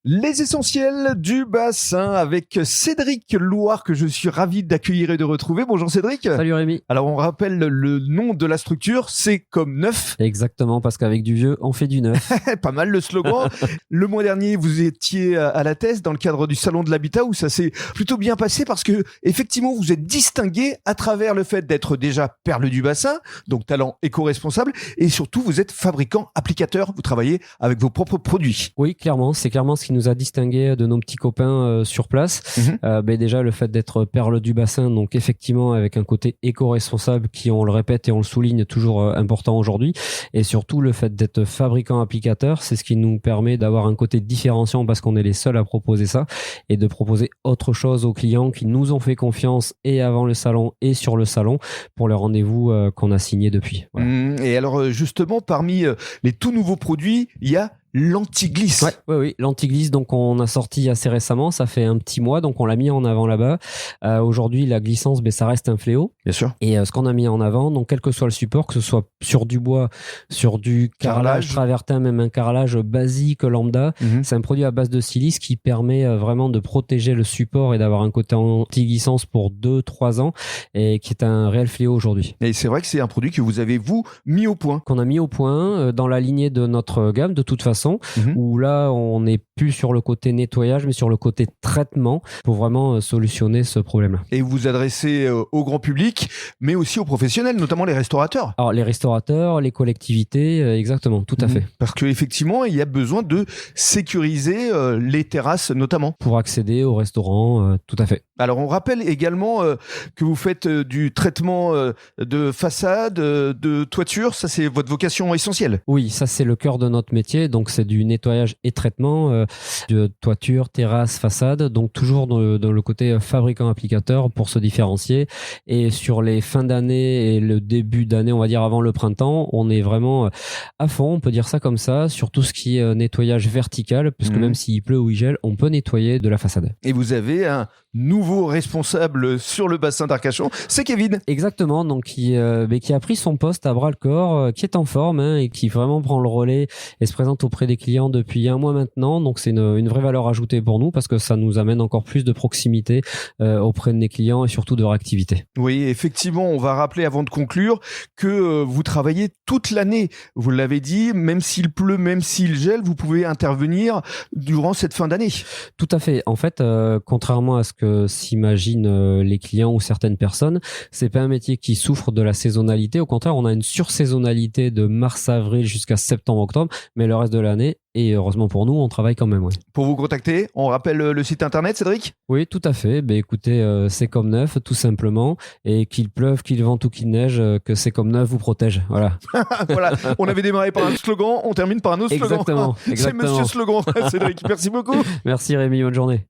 Les essentiels du bassin avec Cédric Loire que je suis ravi d'accueillir et de retrouver. Bonjour Cédric. Salut Rémi. Alors on rappelle le nom de la structure, c'est comme neuf. Exactement, parce qu'avec du vieux, on fait du neuf. Pas mal le slogan. Le mois dernier, vous étiez à la Thèse dans le cadre du Salon de l'Habitat où ça s'est plutôt bien passé parce que effectivement vous êtes distingué à travers le fait d'être déjà perle du bassin, donc talent éco-responsable, et surtout vous êtes fabricant applicateur. Vous travaillez avec vos propres produits. Oui, clairement, c'est clairement ce qui nous a distingués de nos petits copains sur place. Déjà, le fait d'être perle du bassin, donc effectivement avec un côté éco-responsable qui, on le répète et on le souligne, toujours important aujourd'hui. Et surtout, le fait d'être fabricant applicateur, c'est ce qui nous permet d'avoir un côté différenciant parce qu'on est les seuls à proposer ça et de proposer autre chose aux clients qui nous ont fait confiance et avant le salon et sur le salon pour le rendez-vous qu'on a signé depuis. Voilà. Et alors justement, parmi les tout nouveaux produits, il y a l'anti-glisse. Oui, l'anti-glisse, donc on a sorti assez récemment, ça fait un petit mois, donc on l'a mis en avant là-bas. Aujourd'hui, la glissance, ça reste un fléau. Bien sûr. Et ce qu'on a mis en avant, donc quel que soit le support, que ce soit sur du bois, sur du carrelage travertin, même un carrelage basique lambda, c'est un produit à base de silice qui permet vraiment de protéger le support et d'avoir un côté anti-glissance pour 2-3 ans et qui est un réel fléau aujourd'hui. Et c'est vrai que c'est un produit que vous avez, vous, mis au point. Qu'on a mis au point dans la lignée de notre gamme, de toute façon. Où là, on n'est plus sur le côté nettoyage, mais sur le côté traitement pour vraiment solutionner ce problème-là. Et vous vous adressez au grand public, mais aussi aux professionnels, notamment les restaurateurs. Alors, les restaurateurs, les collectivités, exactement, tout à fait. Parce qu'effectivement, il y a besoin de sécuriser les terrasses, notamment. Pour accéder au restaurant, tout à fait. Alors, on rappelle également que vous faites du traitement de façade, de toiture. Ça, c'est votre vocation essentielle. Oui, ça, c'est le cœur de notre métier. Donc, c'est du nettoyage et traitement de toiture, terrasse, façade. Donc, toujours dans le côté fabricant-applicateur pour se différencier. Et sur les fins d'année et le début d'année, on va dire avant le printemps, on est vraiment à fond, on peut dire ça comme ça, sur tout ce qui est nettoyage vertical, puisque même s'il pleut ou il gèle, on peut nettoyer de la façade. Et vous avez un nouveau responsable sur le bassin d'Arcachon, c'est Kevin. Exactement, donc qui a pris son poste à bras-le-corps, qui est en forme et qui vraiment prend le relais et se présente auprès des clients depuis un mois maintenant. Donc c'est une vraie valeur ajoutée pour nous parce que ça nous amène encore plus de proximité auprès de nos clients et surtout de réactivité. Oui, effectivement, on va rappeler avant de conclure que vous travaillez toute l'année. Vous l'avez dit, même s'il pleut, même s'il gèle, vous pouvez intervenir durant cette fin d'année. Tout à fait. En fait, contrairement à ce que s'imaginent les clients ou certaines personnes, c'est pas un métier qui souffre de la saisonnalité. Au contraire, on a une sursaisonnalité de mars-avril jusqu'à septembre-octobre, mais le reste de l'année, et heureusement pour nous, on travaille quand même. Oui. Pour vous contacter, on rappelle le site internet, Cédric ? Oui, tout à fait. Écoutez, c'est comme neuf, tout simplement. Et qu'il pleuve, qu'il vente ou qu'il neige, que c'est comme neuf vous protège. Voilà. Voilà. On avait démarré par un slogan, on termine par un autre slogan. Exactement. C'est Monsieur Slogan, Cédric. Merci beaucoup. Merci Rémi, bonne journée.